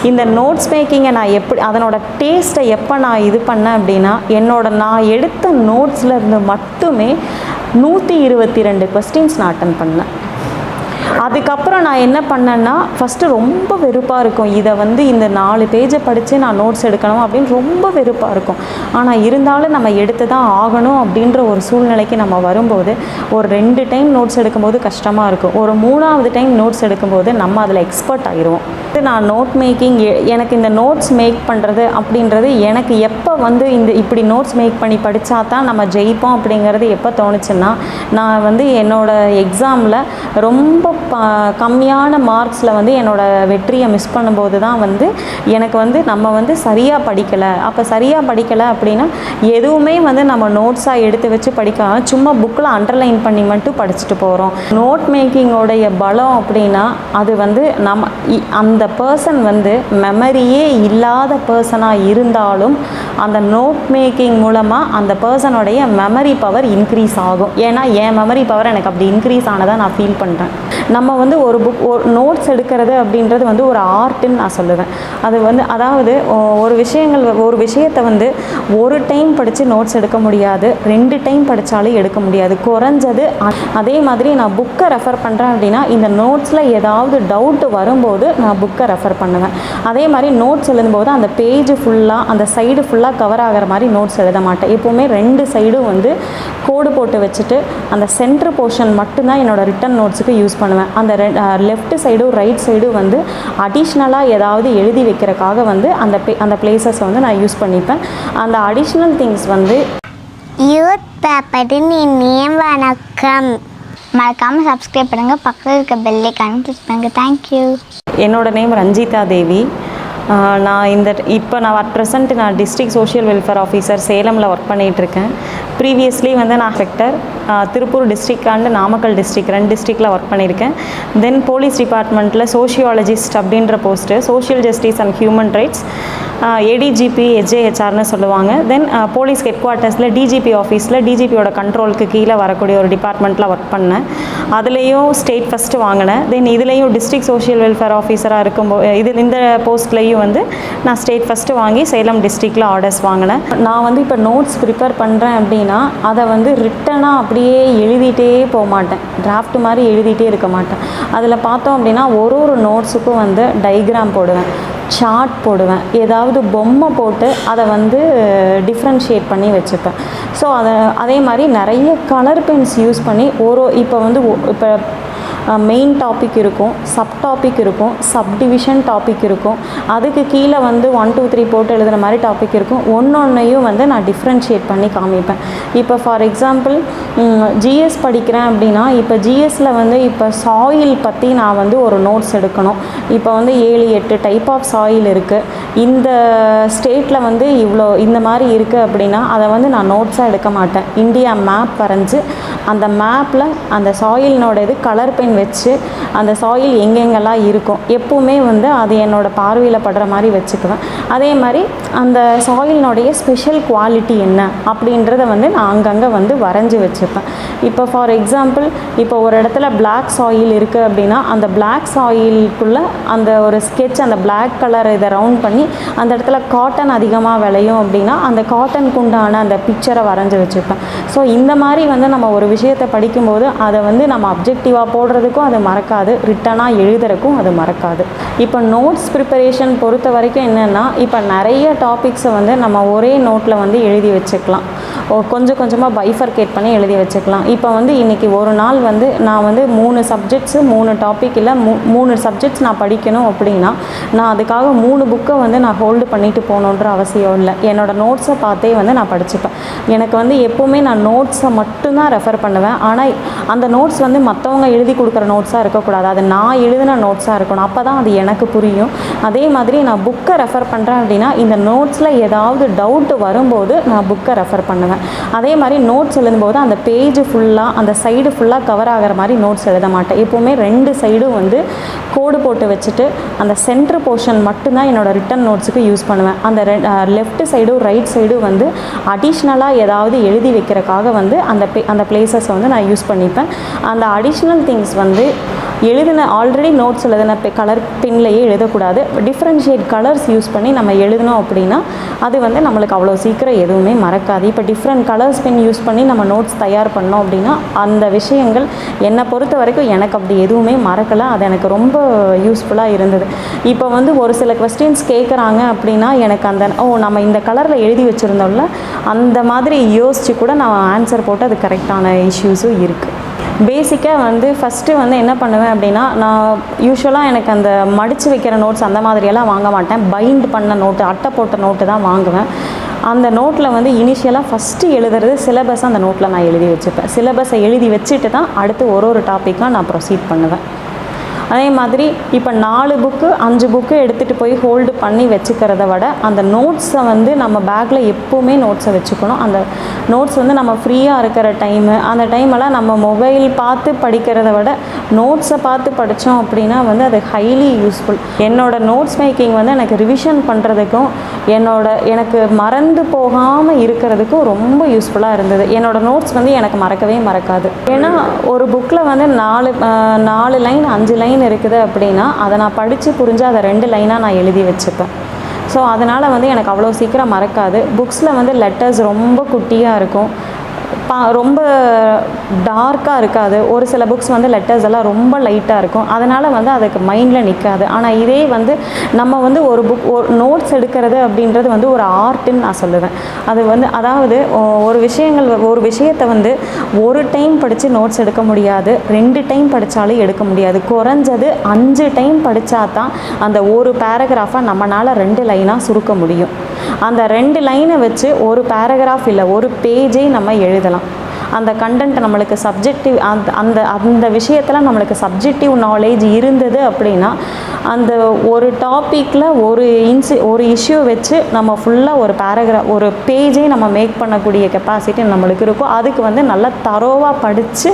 இந்த நோட்ஸ் மேக்கிங்கை நான் எப்படி அதனோட டேஸ்ட்டை எப்போ நான் இது பண்ணேன் அப்படின்னா, நான் எடுத்த நோட்ஸில் இருந்து மட்டுமே 122 கொஸ்டின்ஸ் நான் அட்டன் பண்ணேன். அதுக்கப்புறம் நான் என்ன பண்ணேன்னா, ஃபஸ்ட்டு ரொம்ப வெறுப்பாக இருக்கும். இதை இந்த 4 பேஜை படித்து நான் நோட்ஸ் எடுக்கணும் அப்படின்னு ரொம்ப வெறுப்பாக இருக்கும். ஆனால் இருந்தாலும் நம்ம எடுத்து தான் ஆகணும் அப்படின்ற ஒரு சூழ்நிலைக்கு நம்ம வரும்போது, ஒரு 2 டைம் நோட்ஸ் எடுக்கும்போது கஷ்டமாக இருக்கும். ஒரு 3ஆவது டைம் நோட்ஸ் எடுக்கும்போது நம்ம அதில் எக்ஸ்பர்ட் ஆகிடுவோம். நான் நோட் மேக்கிங் எனக்கு இந்த நோட்ஸ் மேக் பண்ணுறது அப்படின்றது எனக்கு எப்போ இப்படி நோட்ஸ் மேக் பண்ணி படித்தா தான் நம்ம ஜெயிப்போம் அப்படிங்கிறது எப்போ தோணுச்சுன்னா, நான் என்னோடய எக்ஸாமில் ரொம்ப கம்மியான மார்க்ஸில் என்னோடய வெற்றியை மிஸ் பண்ணும்போது தான் எனக்கு நம்ம சரியாக படிக்கலை. அப்போ சரியாக படிக்கலை அப்படின்னா எதுவுமே நம்ம நோட்ஸாக எடுத்து வச்சு படிக்காமல் சும்மா புக்கில் அண்டர்லைன் பண்ணி மட்டும் படிச்சுட்டு போகிறோம். நோட் மேக்கிங்கோடைய பலம் அப்படின்னா அது நம்ம அந்த பர்சன் மெமரியே இல்லாத பர்சனாக இருந்தாலும் அந்த நோட் மேக்கிங் மூலமாக அந்த பர்சனுடைய மெமரி பவர் இன்க்ரீஸ் ஆகும். ஏன்னா என் மெமரி பவர் எனக்கு அப்படி இன்க்ரீஸ் ஆனதாக நான் ஃபீல் பண்ணுறேன். நம்ம ஒரு நோட்ஸ் எடுக்கிறது அப்படின்றது ஒரு ஆர்ட்டுன்னு நான் சொல்லுவேன். அது அதாவது ஒரு விஷயத்தை ஒரு டைம் படித்து நோட்ஸ் எடுக்க முடியாது, 2 டைம் படித்தாலும் எடுக்க முடியாது குறைஞ்சது. அதே மாதிரி நான் புக்கை ரெஃபர் பண்ணுறேன் அப்படின்னா இந்த நோட்ஸில் ஏதாவது டவுட் வரும்போது நான் புக்கை ரெஃபர் பண்ணுவேன். அதே மாதிரி நோட்ஸ் எழுதும்போது அந்த பேஜ் ஃபுல்லாக அந்த சைடு ஃபுல்லாக கவர் ஆகிற மாதிரி நோட்ஸ் எழுத மாட்டேன். எப்போவுமே 2 சைடும் கோடு போட்டு வச்சுட்டு அந்த சென்டர் போர்ஷன் மட்டும்தான் என்னோடய ரிட்டன் நோட்ஸுக்கு யூஸ் பண்ணுவேன். அந்த லெஃப்ட் சைடும் ரைட் சைடும் அடிஷ்னலாக ஏதாவது எழுதி வைக்கிறதுக்காக அந்த பிளேசஸ் நான் யூஸ் பண்ணிப்பேன். அந்த அடிஷ்னல் திங்ஸ் யூத் பேப்பரின் நேம் வணக்கம். மறக்காமல் சப்ஸ்கிரைப் பண்ணுங்கள், பக்கத்தில் இருக்க பெல் ஐகானை கிளிக் பண்ணுங்கள். தேங்க்யூ. என்னோடய நேம் ரஞ்சிதா தேவி. நான் அட் ப்ரெசண்ட் நான் டிஸ்ட்ரிக்ட் சோஷியல் வெல்ஃபேர் ஆஃபீஸர் சேலமில் ஒர்க் பண்ணிகிட்ருக்கேன். ப்ரீவியஸ்லி நான் inspector Tiruppur district and Namakkal district 2 டிஸ்ட்ரிக்டில் ஒர்க் பண்ணியிருக்கேன். தென் போலீஸ் டிபார்ட்மெண்ட்டில் சோஷியாலஜிஸ்ட் அப்படின்ற post, social justice and human rights ADGP HJHRன்னு சொல்லுவாங்க. தென் போலீஸ் ஹெட் குவார்ட்டர்ஸில் டிஜிபி ஆஃபீஸில் டிஜிபியோட கண்ட்ரோலுக்கு கீழே வரக்கூடிய ஒரு டிபார்ட்மெண்ட்டில் ஒர்க் பண்ணேன். அதுலேயும் ஸ்டேட் ஃபஸ்ட்டு வாங்கினேன். தென் இதுலேயும் டிஸ்ட்ரிக்ட் சோஷியல் வெல்ஃபேர் ஆஃபீஸராக இருக்கும்போது இந்த போஸ்ட்லேயும் நான் ஸ்டேட் ஃபஸ்ட்டு வாங்கி சேலம் டிஸ்ட்ரிக்டில் ஆர்டர்ஸ் வாங்கினேன். நான் இப்போ நோட்ஸ் ப்ரிப்பேர் பண்ணுறேன் அப்படின்னா அதை ரிட்டனாக அப்படியே எழுதிட்டே போக மாட்டேன், டிராஃப்ட் மாதிரி எழுதிட்டே இருக்க மாட்டேன். அதில் பார்த்தோம் அப்படின்னா ஒரு நோட்ஸுக்கும் டயக்ராம் போடுவேன், சார்ட் போடுவேன், ஏதாவது பொம்மை போட்டு அதை டிஃப்ரென்ஷியேட் பண்ணி வச்சுப்பேன். ஸோ அதே மாதிரி நிறைய கலர் பென்ஸ் யூஸ் பண்ணி இப்போ மெயின் டாபிக் இருக்கும், சப் டாபிக் இருக்கும், சப் டிவிஷன் டாபிக் இருக்கும், அதுக்கு கீழே 1 2 3 போட்டு எழுதுகிற மாதிரி டாபிக் இருக்கும். ஒன்றையும் நான் டிஃப்ரென்ஷியேட் பண்ணி காமிப்பேன். இப்போ ஃபார் எக்ஸாம்பிள் ஜிஎஸ் படிக்கிறேன் அப்படின்னா இப்போ ஜிஎஸ்சில் இப்போ சாயில் பற்றி நான் ஒரு நோட்ஸ் எடுக்கணும். இப்போ 7 8 டைப் ஆஃப் சாயில் இருக்குது. இந்த ஸ்டேட்டில் இவ்வளோ இந்த மாதிரி இருக்குது அப்படின்னா அதை நான் நோட்ஸாக எடுக்க மாட்டேன். இந்தியா மேப் வரைஞ்சி அந்த மேப்பில் அந்த சாயிலினோட கலர் பென் வச்சு அந்த சாயில் எங்கெங்கெல்லாம் இருக்கும் எப்பவுமே அது என்னோடய பார்வையில் படுற மாதிரி வச்சுக்குவேன். அதே மாதிரி அந்த சாயிலினுடைய ஸ்பெஷல் குவாலிட்டி என்ன அப்படின்றத நான் அங்கங்கே வரைஞ்சி வச்சுப்பேன். இப்போ ஃபார் எக்ஸாம்பிள் இப்போ ஒரு இடத்துல பிளாக் சாயில் இருக்குது அப்படின்னா அந்த பிளாக் சாயிலுக்குள்ளே அந்த ஒரு ஸ்கெட்ச் அந்த பிளாக் கலர் இதை ரவுண்ட் பண்ணி அந்த இடத்துல காட்டன் அதிகமாக விளையும் அப்படின்னா அந்த காட்டனுக்கு உண்டான அந்த பிக்சரை வரைஞ்சி வச்சுப்பேன். ஸோ இந்த மாதிரி நம்ம ஒரு விஷயத்தை படிக்கும்போது அதை நம்ம அப்ஜெக்டிவாக போடுறதுக்கும் அது மறக்காது, ரிட்டனாக எழுதுறதுக்கும் அது மறக்காது. இப்போ நோட்ஸ் ப்ரிப்பரேஷன் பொறுத்த வரைக்கும் என்னென்னா இப்போ நிறைய டாபிக்ஸை நம்ம ஒரே நோட்டில் எழுதி வச்சுக்கலாம், கொஞ்சம் கொஞ்சமாக பைஃபர்கேட் பண்ணி எழுதி வச்சுக்கலாம். இப்போ இன்றைக்கி ஒரு நாள் நான் 3 சப்ஜெக்ட்ஸு 3 டாபிக் இல்லை 3 சப்ஜெக்ட்ஸ் நான் படிக்கணும் அப்படின்னா நான் அதுக்காக 3 புக்கை நான் ஹோல்டு பண்ணிட்டு போகணுன்ற அவசியம் இல்லை. என்னோடய நோட்ஸை பார்த்தே நான் படிச்சுப்பேன். எனக்கு எப்போவுமே நான் நோட்ஸை மட்டும்தான் ரெஃபர் பண்ணுவேன். ஆனால் அந்த நோட்ஸ் மற்றவங்க எழுதி கொடுக்குற நோட்ஸாக இருக்கக்கூடாது, அது நான் எழுதின நோட்ஸாக இருக்கணும். அப்போ தான் அது எனக்கு புரியும். அதே மாதிரி நான் புக்கை ரெஃபர் பண்ணுறேன் அப்படின்னா இந்த நோட்ஸில் ஏதாவது டவுட் வரும்போது நான் புக்கை ரெஃபர் பண்ணுவேன். அதே மாதிரி நோட்ஸ் எழுதும்போது அந்த பேஜ் ஃபுல்லாக அந்த சைடு ஃபுல்லாக கவர் ஆகிற மாதிரி நோட்ஸ் எழுத மாட்டேன். எப்போவுமே 2 சைடும் கோடு போட்டு வச்சுட்டு அந்த சென்டர் போர்ஷன் மட்டும்தான் என்னோடய ரிட்டன் நோட்ஸுக்கு யூஸ் பண்ணுவேன். அந்த லெஃப்ட் சைடும் ரைட் சைடும் அடிஷ்னலாக ஏதாவது எழுதி வைக்கிறதுக்காக அந்த பிளேசஸ் நான் யூஸ் பண்ணிப்பேன். அந்த அடிஷ்னல் திங்ஸ் எழுதின ஆல்ரெடி நோட்ஸ் எழுதின கலர் பென்லேயே எழுதக்கூடாது. டிஃப்ரென்ஷியேட் கலர்ஸ் யூஸ் பண்ணி நம்ம எழுதினோம் அப்படின்னா அது வந்து நம்மளுக்கு அவ்வளோ சீக்கிரம் எதுவுமே மறக்காது. இப்போ டிஃப்ரெண்ட் கலர்ஸ் பென் யூஸ் பண்ணி நம்ம நோட்ஸ் தயார் பண்ணோம் அப்படின்னா அந்த விஷயங்கள் என்னை பொறுத்த வரைக்கும் எனக்கு அப்படி எதுவுமே மறக்கலை. அது எனக்கு ரொம்ப யூஸ்ஃபுல்லாக இருந்தது. இப்போ வந்து ஒரு சில கொஸ்டின்ஸ் கேட்குறாங்க அப்படின்னா எனக்கு அந்த நம்ம இந்த கலரில் எழுதி வச்சுருந்தோம்ல அந்த மாதிரி யோசித்து கூட நான் ஆன்சர் போட்டு அது கரெக்டான இஷ்யூஸும் இருக்குது. பேசிக்காக வந்து ஃபஸ்ட்டு வந்து என்ன பண்ணுவேன் அப்படின்னா, நான் யூஸ்வலாக எனக்கு அந்த மடித்து வைக்கிற நோட்ஸ் அந்த மாதிரியெல்லாம் வாங்க மாட்டேன். பைண்ட் பண்ண நோட்டு, அட்டை போட்ட நோட்டு தான் வாங்குவேன். அந்த நோட்டில் வந்து இனிஷியலாக ஃபஸ்ட்டு எழுதுறது சிலபஸை அந்த நோட்டில் நான் எழுதி வச்சுப்பேன். சிலபஸை எழுதி வச்சுட்டு தான் அடுத்து ஒரு டாப்பிக்காக நான் ப்ரொசீட் பண்ணுவேன். அதே மாதிரி இப்போ 4 புக்கு 5 புக்கு எடுத்துகிட்டு போய் ஹோல்டு பண்ணி வச்சுக்கிறத விட அந்த நோட்ஸை வந்து நம்ம பேக்கில் எப்போவுமே நோட்ஸை வச்சுக்கணும். அந்த நோட்ஸ் வந்து நம்ம ஃப்ரீயாக இருக்கிற டைமு, அந்த டைமெல்லாம் நம்ம மொபைல் பார்த்து படிக்கிறத விட நோட்ஸை பார்த்து படித்தோம் அப்படின்னா வந்து அது ஹைலி யூஸ்ஃபுல். என்னோடய நோட்ஸ் மேக்கிங் வந்து எனக்கு ரிவிஷன் பண்ணுறதுக்கும் எனக்கு மறந்து போகாமல் இருக்கிறதுக்கும் ரொம்ப யூஸ்ஃபுல்லாக இருந்தது. என்னோடய நோட்ஸ் வந்து எனக்கு மறக்கவே மறக்காது. ஏன்னா ஒரு புக்கில் வந்து 4 லைன் 5 லைன் இருக்குது அப்படின்னா அதை நான் படித்து புரிஞ்சு அதை 2 லைனாக நான் எழுதி வச்சுப்பேன். ஸோ அதனால் வந்து எனக்கு அவ்வளோ சீக்கிரம் மறக்காது. புக்ஸில் வந்து லெட்டர்ஸ் ரொம்ப குட்டியாக இருக்கும், ரொம்ப டார்க்காக இருக்காது. ஒரு சில புக்ஸ் வந்து லெட்டர்ஸ் எல்லாம் ரொம்ப லைட்டாக இருக்கும், அதனால் வந்து அதுக்கு மைண்டில் நிற்காது. ஆனால் இதே வந்து நம்ம வந்து ஒரு நோட்ஸ் எடுக்கிறது அப்படின்றது வந்து ஒரு ஆர்ட்டுன்னு நான் சொல்லுவேன். அது வந்து அதாவது ஒரு விஷயத்தை வந்து ஒரு டைம் படித்து நோட்ஸ் எடுக்க முடியாது, 2 டைம் படித்தாலும் எடுக்க முடியாது. குறைஞ்சது 5 டைம் படித்தா தான் அந்த ஒரு பேராகிராஃபை நம்மளால் 2 லைனாக சுருக்க முடியும். அந்த 2 லைனை வச்சு ஒரு பேராகிராஃப் இல்லை ஒரு பேஜே நம்ம எழுதலாம். அந்த கண்டென்ட் நம்மளுக்கு சப்ஜெக்டிவ் அந்த விஷயத்தில் நம்மளுக்கு சப்ஜெக்டிவ் நாலேஜ் இருந்தது அப்படின்னா அந்த ஒரு டாப்பிக்கில் ஒரு இஷ்யூ வச்சு நம்ம ஃபுல்லாக ஒரு பேராகிராஃப் ஒரு பேஜே நம்ம மேக் பண்ணக்கூடிய கெப்பாசிட்டி நம்மளுக்கு இருக்கும். அதுக்கு வந்து நல்லா தரோவாக படித்து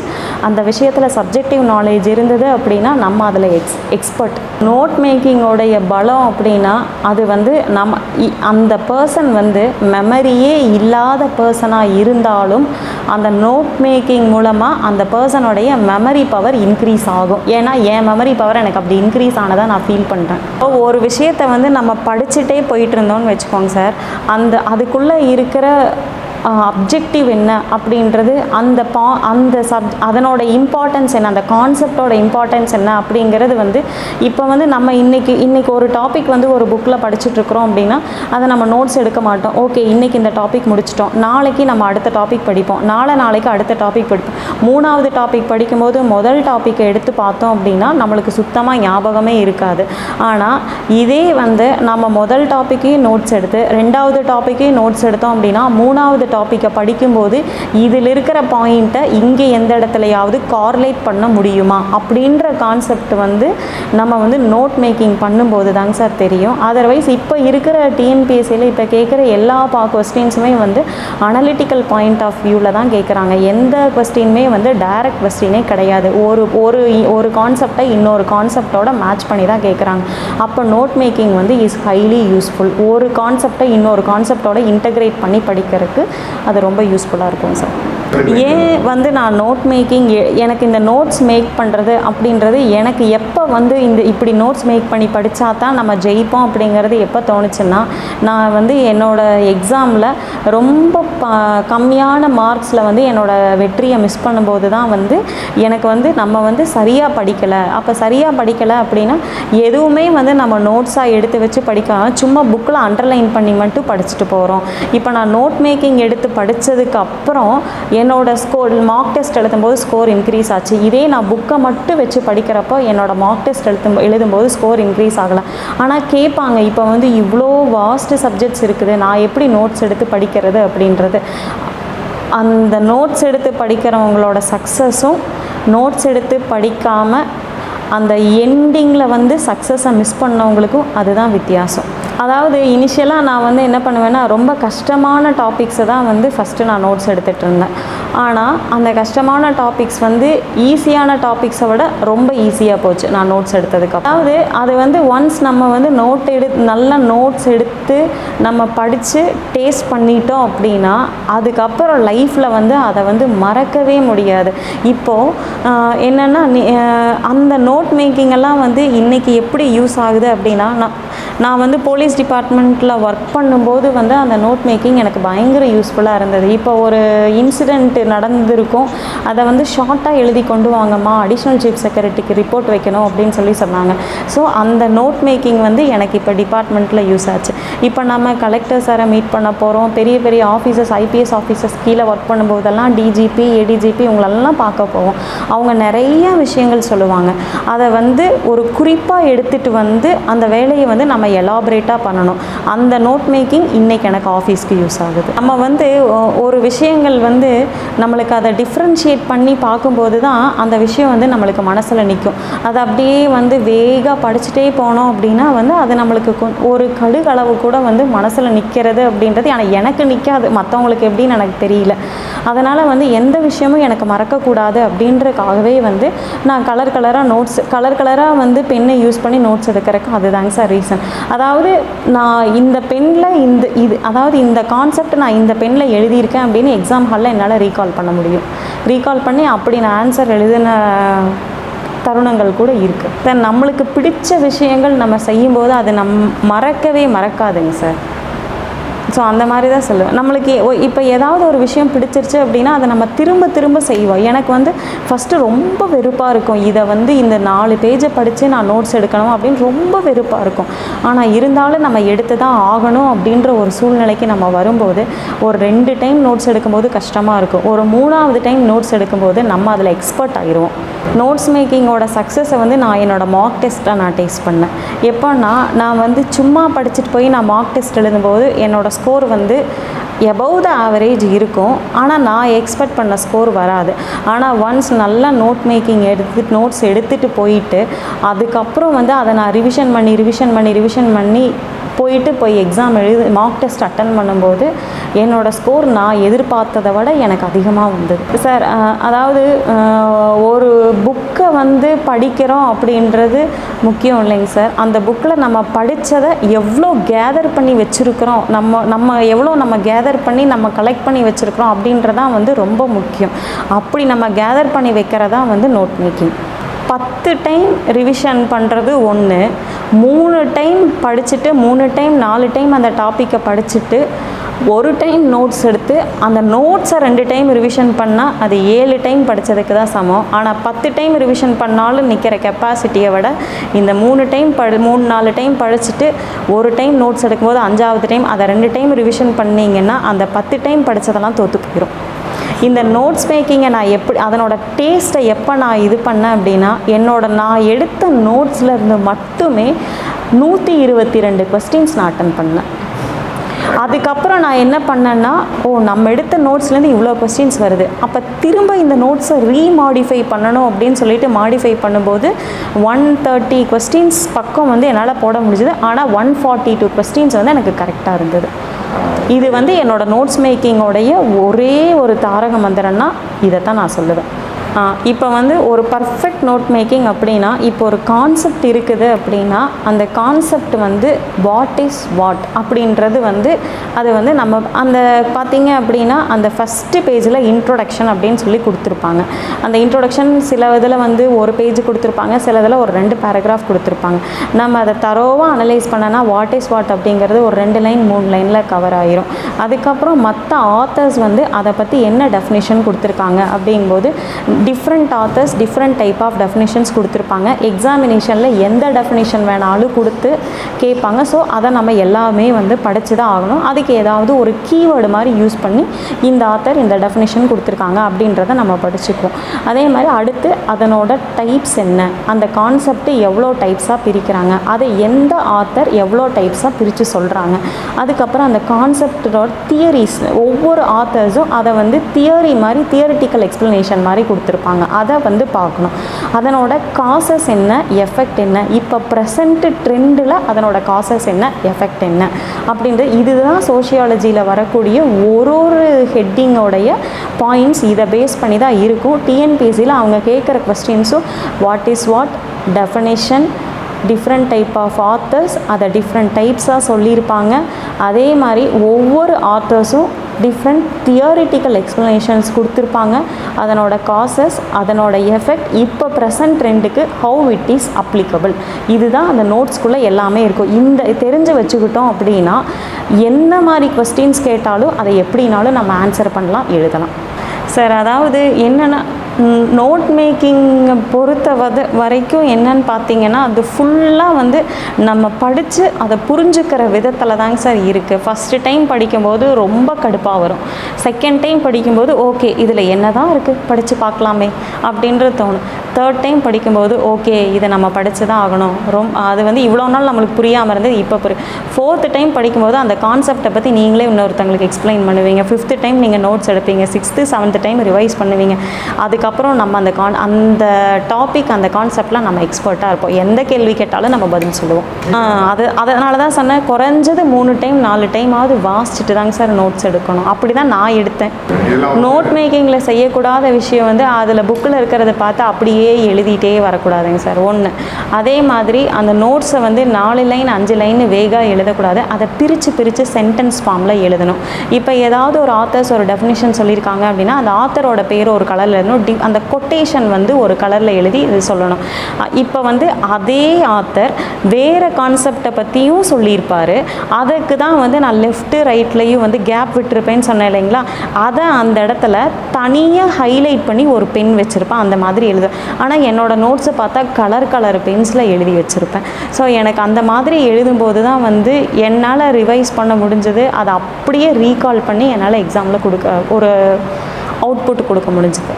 அந்த விஷயத்தில் சப்ஜெக்டிவ் நாலேஜ் இருந்தது அப்படின்னா நம்ம அதில் எக்ஸ்பர்ட். நோட் மேக்கிங்கோடைய பலம் அப்படின்னா அது வந்து அந்த பர்சன் வந்து மெமரியே இல்லாத பர்சனாக இருந்தாலும் அந்த நோட் மேக்கிங் மூலமாக அந்த பர்சனுடைய மெமரி பவர் இன்க்ரீஸ் ஆகும். ஏன்னா என் மெமரி பவர் எனக்கு அப்படி இன்க்ரீஸ் ஆனதாக நான் ஃபீல் பண்ணுறேன். ஒரு விஷயத்தை வந்து நம்ம படிச்சுட்டே போயிட்டு இருந்தோம்னு வச்சுக்கோங்க சார், அதுக்குள்ளே இருக்கிற அப்ஜெக்டிவ் என்ன அப்படின்றது அதனோட இம்பார்ட்டன்ஸ் என்ன, அந்த கான்செப்டோட இம்பார்ட்டன்ஸ் என்ன அப்படிங்கிறது வந்து இப்போ வந்து நம்ம இன்றைக்கி ஒரு டாபிக் வந்து ஒரு புக்கில் படிச்சுட்ருக்குறோம் அப்படின்னா அதை நம்ம நோட்ஸ் எடுக்க மாட்டோம். ஓகே இன்றைக்கி இந்த டாபிக் முடிச்சிட்டோம், நாளைக்கு நம்ம அடுத்த டாபிக் படிப்போம், நாளைக்கு அடுத்த டாபிக் படிப்போம். 3வது டாபிக் படிக்கும்போது முதல் டாப்பிக்கை எடுத்து பார்த்தோம் அப்படின்னா நம்மளுக்கு சுத்தமாக ஞாபகமே இருக்காது. ஆனால் இதே வந்து நம்ம முதல் டாப்பிக்கையும் நோட்ஸ் எடுத்து 2வது டாப்பிக்கையும் நோட்ஸ் எடுத்தோம் அப்படின்னா 3வது டாப்பிக்கை படிக்கும்போது இதில் இருக்கிற பாயிண்ட்டை இங்கே எந்த இடத்துலையாவது கார்லேட் பண்ண முடியுமா அப்படின்ற கான்செப்ட் வந்து நம்ம வந்து நோட் மேக்கிங் பண்ணும்போது தாங்க சார் தெரியும். அதர்வைஸ் இப்போ இருக்கிற டிஎன்பிஎஸ்சியில் இப்போ கேட்குற எல்லா கொஸ்டின்ஸுமே வந்து அனலிட்டிக்கல் பாயிண்ட் ஆஃப் வியூவில் தான் கேட்குறாங்க. எந்த கொஸ்டினுமே வந்து டைரக்ட் கொஸ்டினே கிடையாது. ஒரு கான்செப்டை இன்னொரு கான்செப்டோட மேட்ச் பண்ணி தான் கேட்குறாங்க. அப்போ நோட் மேக்கிங் வந்து இஸ் ஹைலி யூஸ்ஃபுல். ஒரு கான்செப்டை இன்னொரு கான்செப்டோட இன்டகிரேட் பண்ணி படிக்கிறதுக்கு அது ரொம்ப யூஸ்ஃபுல்லாக இருக்கும் சார். ஏன் வந்து நான் நோட் மேக்கிங் எனக்கு இந்த நோட்ஸ் மேக் பண்ணுறது அப்படின்றது எனக்கு எப்போ வந்து இப்படி நோட்ஸ் மேக் பண்ணி படித்தா தான் நம்ம ஜெயிப்போம் அப்படிங்கிறது எப்போ தோணுச்சுன்னா, நான் வந்து என்னோடய எக்ஸாமில் ரொம்ப கம்மியான மார்க்ஸில் வந்து என்னோடய வெற்றியை மிஸ் பண்ணும்போது தான் வந்து எனக்கு வந்து நம்ம வந்து சரியாக படிக்கலை. அப்போ சரியாக படிக்கலை அப்படின்னா எதுவுமே வந்து நம்ம நோட்ஸாக எடுத்து வச்சு படிக்காம சும்மா புக்கில் அண்டர்லைன் பண்ணி மட்டும் படிச்சுட்டு போகிறோம். இப்போ நான் நோட் மேக்கிங் எடுத்து படித்ததுக்கு அப்புறம் என்னோட ஸ்கோர் மார்க் டெஸ்ட் எழுதும்போது ஸ்கோர் இன்க்ரீஸ் ஆச்சு. இதே நான் புக்கை மட்டும் வச்சு படிக்கிறப்போ என்னோடய மார்க் டெஸ்ட் எழுதும்போது ஸ்கோர் இன்க்ரீஸ் ஆகலை. ஆனால் கேட்பாங்க இப்போ வந்து இவ்வளோ வாஸ்ட் சப்ஜெக்ட்ஸ் இருக்குது, நான் எப்படி நோட்ஸ் எடுத்து படிக்கிறது அப்படின்றது. அந்த நோட்ஸ் எடுத்து படிக்கிறவங்களோட சக்ஸஸும் நோட்ஸ் எடுத்து படிக்காமல் அந்த எண்டிங்கில் வந்து சக்ஸஸை மிஸ் பண்ணவங்களுக்கும் அதுதான் வித்தியாசம். அதாவது இனிஷியலாக நான் வந்து என்ன பண்ணுவேன்னா ரொம்ப கஷ்டமான டாபிக்ஸை தான் வந்து ஃபஸ்ட்டு நான் நோட்ஸ் எடுத்துகிட்டு இருந்தேன். ஆனால் அந்த கஷ்டமான டாபிக்ஸ் வந்து ஈஸியான டாபிக்ஸை விட ரொம்ப ஈஸியாக போச்சு நான் நோட்ஸ் எடுத்ததுக்கு. அதாவது அது வந்து ஒன்ஸ் நம்ம வந்து நல்ல நோட்ஸ் எடுத்து நம்ம படித்து டேஸ்ட் பண்ணிட்டோம் அப்படின்னா அதுக்கப்புறம் லைஃப்பில் வந்து அதை வந்து மறக்கவே முடியாது. இப்போது என்னென்னா அந்த நோட் மேக்கிங் எல்லாம் வந்து இன்றைக்கி எப்படி யூஸ் ஆகுது அப்படின்னா நான் வந்து போலீஸ் டிபார்ட்மெண்ட்டில் ஒர்க் பண்ணும்போது வந்து அந்த நோட் மேக்கிங் எனக்கு பயங்கர யூஸ்ஃபுல்லாக இருந்தது. இப்போ ஒரு இன்சிடெண்ட் நடந்திருக்கும், அதை வந்து ஷார்ட்டாக எழுதி கொண்டு வாங்கம்மா, அடிஷ்னல் சீஃப் செக்ரட்டரிக்கு ரிப்போர்ட் வைக்கணும் அப்படின்னு சொன்னாங்க. ஸோ அந்த நோட் மேக்கிங் வந்து எனக்கு இப்போ டிபார்ட்மெண்ட்டில் யூஸ் ஆச்சு. இப்போ நம்ம கலெக்டர் சாரை மீட் பண்ண போகிறோம், பெரிய பெரிய ஆஃபீஸர்ஸ், ஐபிஎஸ் ஆஃபீஸர்ஸ் கீழே ஒர்க் பண்ணும்போதெல்லாம் டிஜிபி, ஏடிஜிபி இவங்களெல்லாம் பார்க்க போவோம். அவங்க நிறைய விஷயங்கள் சொல்லுவாங்க. அதை வந்து ஒரு குறிப்பாக எடுத்துகிட்டு வந்து அந்த வேலையை வந்து நம்ம எலாபரேட்டாக பண்ணணும். அந்த நோட் மேக்கிங் இன்றைக்கி எனக்கு ஆஃபீஸ்க்கு யூஸ் ஆகுது. நம்ம வந்து ஒரு விஷயங்கள் வந்து நம்மளுக்கு அதை டிஃப்ரென்ஷியேட் பண்ணி பார்க்கும்போது தான் அந்த விஷயம் வந்து நம்மளுக்கு மனசில் நிற்கும். அதை அப்படியே வந்து வேகாக படிச்சுட்டே போனோம் அப்படின்னா வந்து அது நம்மளுக்கு ஒரு கடுகளவு கூட வந்து மனசில் நிற்கிறது அப்படின்றது ஆனால் எனக்கு நிற்காது, மற்றவங்களுக்கு எப்படின்னு எனக்கு தெரியல. அதனால் வந்து எந்த விஷயமும் எனக்கு மறக்கக்கூடாது அப்படின்றதுக்காகவே வந்து நான் கலர் கலராக வந்து பெண்ணை யூஸ் பண்ணி நோட்ஸ் எடுக்கிறதுக்கு அதுதாங்க சார் ரீசன். அதாவது நான் இந்த பெண்ணில் அதாவது இந்த கான்செப்ட் நான் இந்த பெண்ணில் எழுதியிருக்கேன் அப்படின்னு எக்ஸாம் ஹாலில் என்னால் ரீகால் பண்ண முடியும். ரீகால் பண்ணி அப்படி நான் ஆன்சர் எழுதின தருணங்கள் கூட இருக்குது. நம்மளுக்கு பிடிச்ச விஷயங்கள் நம்ம செய்யும்போது அது மறக்காதுங்க சார். ஸோ அந்த மாதிரி தான் சொல்லுவேன். நம்மளுக்கு இப்போ ஏதாவது ஒரு விஷயம் பிடிச்சிருச்சு அப்படின்னா அதை நம்ம திரும்ப செய்வோம். எனக்கு வந்து ஃபஸ்ட்டு ரொம்ப வெறுப்பாக இருக்கும், இதை வந்து இந்த 4 பேஜை படித்து நான் நோட்ஸ் எடுக்கணும் அப்படின்னு ரொம்ப வெறுப்பாக இருக்கும். ஆனால் இருந்தாலும் நம்ம எடுத்து தான் ஆகணும் அப்படின்ற ஒரு சூழ்நிலைக்கு நம்ம வரும்போது ஒரு 2 டைம் நோட்ஸ் எடுக்கும்போது கஷ்டமாக இருக்கும், ஒரு 3ஆவது டைம் நோட்ஸ் எடுக்கும்போது நம்ம அதில் எக்ஸ்பர்ட் ஆகிடுவோம். நோட்ஸ் மேக்கிங்கோட சக்ஸஸை வந்து நான் என்னோடய மார்க் டெஸ்ட்டாக நான் டேஸ்ட் பண்ணேன். எப்போன்னா நான் வந்து சும்மா படிச்சுட்டு போய் நான் மார்க் டெஸ்ட் எழுதும்போது என்னோடய ஸ்கோர் வந்து எபவ் த ஆவரேஜ் இருக்கும், ஆனால் நான் எக்ஸ்பெக்ட் பண்ண ஸ்கோர் வராது. ஆனால் ஒன்ஸ் நல்லா நோட்ஸ் எடுத்துகிட்டு போயிட்டு அதுக்கப்புறம் வந்து அதை நான் ரிவிஷன் பண்ணி போய் எக்ஸாம் மார்க் டெஸ்ட் அட்டன் பண்ணும்போது என்னோடய ஸ்கோர் நான் எதிர்பார்த்ததை விட எனக்கு அதிகமாக வந்தது சார். அதாவது ஒரு புக்கை வந்து படிக்கிறோம் அப்படின்றது முக்கியம் இல்லைங்க சார். அந்த புக்கில் நம்ம படித்ததை எவ்வளோ கேதர் பண்ணி வச்சுருக்கிறோம், நம்ம எவ்வளோ கேதர் பண்ணி நம்ம கலெக்ட் பண்ணி வச்சுருக்கிறோம் அப்படின்றதான் வந்து ரொம்ப முக்கியம். அப்படி நம்ம கேதர் பண்ணி வைக்கிறதா வந்து நோட் மேக்கிங். 10 டைம் ரிவிஷன் பண்ணுறது ஒன்று, 3 டைம் படிச்சுட்டு 3 டைம் 4 டைம் அந்த டாப்பிக்கை படிச்சுட்டு 1 டைம் நோட்ஸ் எடுத்து அந்த நோட்ஸை 2 டைம் ரிவிஷன் பண்ணால் அது 7 டைம் படித்ததுக்கு தான் சமம். ஆனால் 10 டைம் ரிவிஷன் பண்ணாலும் நிற்கிற கெப்பாசிட்டியை விட இந்த 3-4 டைம் படிச்சுட்டு 1 டைம் நோட்ஸ் எடுக்கும்போது 5ஆவது டைம் அதை 2 டைம் ரிவிஷன் பண்ணிங்கன்னா அந்த 10 டைம் படித்ததெல்லாம் தோற்று போயிடும். இந்த நோட்ஸ் மேக்கிங்கை நான் அதனோட டேஸ்ட்டை எப்போ நான் இது பண்ணேன் அப்படின்னா நான் எடுத்த நோட்ஸில் இருந்து மட்டுமே 122 கொஸ்டின்ஸ் நான் அட்டன் பண்ணேன். அதுக்கப்புறம் நான் என்ன பண்ணேன்னா நம்ம எடுத்த நோட்ஸ்லேருந்து இவ்வளோ கொஸ்டின்ஸ் வருது, அப்போ திரும்ப இந்த நோட்ஸை ரீமாடிஃபை பண்ணணும் அப்படின்னு சொல்லிட்டு மாடிஃபை பண்ணும்போது 130 கொஸ்டின்ஸ் பக்கம் வந்து என்னால் போட முடிஞ்சுது. ஆனால் 142 கொஸ்டின்ஸ் வந்து எனக்கு கரெக்டாக இருந்தது. இது வந்து என்னோடய நோட்ஸ் மேக்கிங்கோடைய ஒரே ஒரு தாரக மந்திரம்னா இதை தான் நான் சொல்லுவேன். இப்போ வந்து ஒரு பர்ஃபெக்ட் நோட் மேக்கிங் அப்படின்னா இப்போ ஒரு கான்செப்ட் இருக்குது அப்படின்னா அந்த கான்செப்ட் வந்து வாட் இஸ் வாட் அப்படின்றது வந்து அது வந்து நம்ம அந்த பார்த்திங்க அப்படின்னா அந்த ஃபஸ்ட்டு பேஜில் இன்ட்ரோடக்ஷன் அப்படின்னு சொல்லி கொடுத்துருப்பாங்க. அந்த இன்ட்ரோடக்ஷன் சில இதில் வந்து ஒரு பேஜ் கொடுத்துருப்பாங்க, சில இதில் ஒரு 2 பேராகிராஃப் கொடுத்துருப்பாங்க. நம்ம அதை தரோவாக அனலைஸ் பண்ணனா வாட் இஸ் வாட் அப்படிங்கிறது ஒரு 2 லைன் 3 லைனில் கவர் ஆகிரும். அதுக்கப்புறம் மற்ற ஆத்தர்ஸ் வந்து அதை பற்றி என்ன டெஃபினேஷன் கொடுத்துருக்காங்க அப்படிங்கும்போது different authors different type of definitions கொடுத்துருப்பாங்க. எக்ஸாமினேஷனில் எந்த டெஃபினேஷன் வேணாலும் கொடுத்து கேட்பாங்க. ஸோ அதை நம்ம எல்லாமே வந்து படித்து தான் ஆகணும். அதுக்கு ஏதாவது ஒரு கீவேர்டு மாதிரி யூஸ் பண்ணி இந்த ஆத்தர் இந்த டெஃபினேஷன் கொடுத்துருக்காங்க அப்படின்றத நம்ம படிச்சுக்குவோம். அதே மாதிரி அடுத்து அதனோட டைப்ஸ் என்ன, அந்த கான்செப்ட் எவ்வளோ டைப்ஸாக பிரிக்கிறாங்க, அதை எந்த ஆத்தர் எவ்வளோ டைப்ஸாக பிரித்து சொல்கிறாங்க. அதுக்கப்புறம் அந்த கான்செப்டோட தியரிஸ் ஒவ்வொரு ஆத்தர்ஸும் அதை வந்து தியரிட்டிக்கல் எக்ஸ்ப்ளனேஷன் மாதிரி கொடுத்துருக்காங்க. கொடுத்துருப்பாங்க, அதை வந்து பார்க்கணும். அதனோட காசஸ் என்ன, எஃபெக்ட் என்ன, இப்போ ப்ரெசண்ட்டு ட்ரெண்டில் அதனோட காசஸ் என்ன, எஃபெக்ட் என்ன அப்படின்றது. இதுதான் சோஷியாலஜியில் வரக்கூடிய ஒரு ஹெட்டிங்கோடைய பாயிண்ட்ஸ். இதை பேஸ் பண்ணி தான் இருக்கும். டிஎன்பிஎஸ்சியில் அவங்க கேட்குற கொஸ்டின்ஸும் what is what, definition, different type of authors, அதை டிஃப்ரெண்ட் டைப்ஸாக சொல்லியிருப்பாங்க. அதே மாதிரி ஒவ்வொரு ஆத்தர்ஸும் டிஃப்ரெண்ட் தியரிட்டிக்கல் எக்ஸ்ப்ளனேஷன்ஸ் கொடுத்துருப்பாங்க. அதனோட காசஸ், அதனோட எஃபெக்ட், இப்போ ப்ரெசன்ட் ட்ரெண்டுக்கு ஹவு இட் இஸ் அப்ளிகபிள், இதுதான் அந்த நோட்ஸ்குள்ளே எல்லாமே இருக்கும். இந்த தெரிஞ்சு வச்சுக்கிட்டோம் அப்படின்னா என்ன மாதிரி கொஸ்டின்ஸ் கேட்டாலும் அதை எப்படினாலும் நம்ம ஆன்சர் பண்ணலாம், எழுதலாம். சார், அதாவது என்னென்னா நோட் மேக்கிங்கை பொறுத்த வரைக்கும் என்னன்னு பார்த்தீங்கன்னா அது ஃபுல்லாக வந்து நம்ம படித்து அதை புரிஞ்சுக்கிற விதத்தில் தாங்க சார் இருக்குது. ஃபஸ்ட்டு டைம் படிக்கும்போது ரொம்ப கடுப்பாக வரும். செகண்ட் டைம் படிக்கும்போது ஓகே இதில் என்ன தான் இருக்குது, படித்து பார்க்கலாமே அப்படின்றது தோணும். தேர்ட் டைம் படிக்கும்போது ஓகே இதை நம்ம படித்து தான் ஆகணும், அது வந்து இவ்வளோ நாள் நம்மளுக்கு புரியாமல் இருந்தது இப்போ புரியும். ஃபோர்த்து டைம் படிக்கும்போது அந்த கான்செப்டை பற்றி நீங்களே இன்னொருத்தங்களுக்கு எக்ஸ்பிளைன் பண்ணுவீங்க. ஃபிஃப்த்து டைம் நீங்கள் நோட்ஸ் எடுப்பீங்க. சிக்ஸ்த்து செவன்த்து டைம் ரிவைஸ் பண்ணுவீங்க. அதுக்கப்புறம் நம்ம அந்த டாபிக், அந்த கான்செப்ட்லாம் நம்ம எக்ஸ்பர்ட்டாக இருப்போம். எந்த கேள்வி கேட்டாலும் நம்ம பதில் சொல்லுவோம். அதனால தான் சொன்னேன், குறைஞ்சது 3 டைம் 4 டைமாவது வாசிச்சுட்டு தாங்க சார் நோட்ஸ் எடுக்கணும். அப்படி தான் நான் எடுத்தேன். நோட் மேக்கிங்கில் செய்யக்கூடாத விஷயம் வந்து அதில் புக்கில் இருக்கிறத பார்த்து அப்படியே எழுதிட்டே வரக்கூடாதுங்க சார், ஒன்று. அதே மாதிரி அந்த நோட்ஸை வந்து 4 லைன் 5 லைன் வேகாக எழுதக்கூடாது. அதை பிரித்து சென்டென்ஸ் ஃபார்மில் எழுதணும். இப்போ ஏதாவது ஒரு ஆத்தர்ஸ் ஒரு டெஃபினிஷன் சொல்லியிருக்காங்க அப்படின்னா அந்த ஆத்தரோட பேர் ஒரு கலரில் எழுதணும், அந்த கொட்டேஷன் வந்து ஒரு கலரில் எழுதி இது சொல்லணும். இப்போ வந்து அதே ஆத்தர் வேறு கான்செப்டை பற்றியும் சொல்லியிருப்பார். அதுக்கு தான் வந்து நான் லெஃப்ட்டு ரைட்லேயும் வந்து கேப் விட்டுருப்பேன்னு சொன்னேன் இல்லைங்களா, அதை அந்த இடத்துல தனியாக ஹைலைட் பண்ணி ஒரு பென் வச்சுருப்பேன். அந்த மாதிரி எழுதுவேன். ஆனால் என்னோடய நோட்ஸை பார்த்தா கலர் பென்ஸில் எழுதி வச்சுருப்பேன். ஸோ எனக்கு அந்த மாதிரி எழுதும்போது தான் வந்து என்னால் ரிவைஸ் பண்ண முடிஞ்சது. அதை அப்படியே ரீகால் பண்ணி என்னால் எக்ஸாமில் ஒரு அவுட்புட் கொடுக்க முடிஞ்சுது.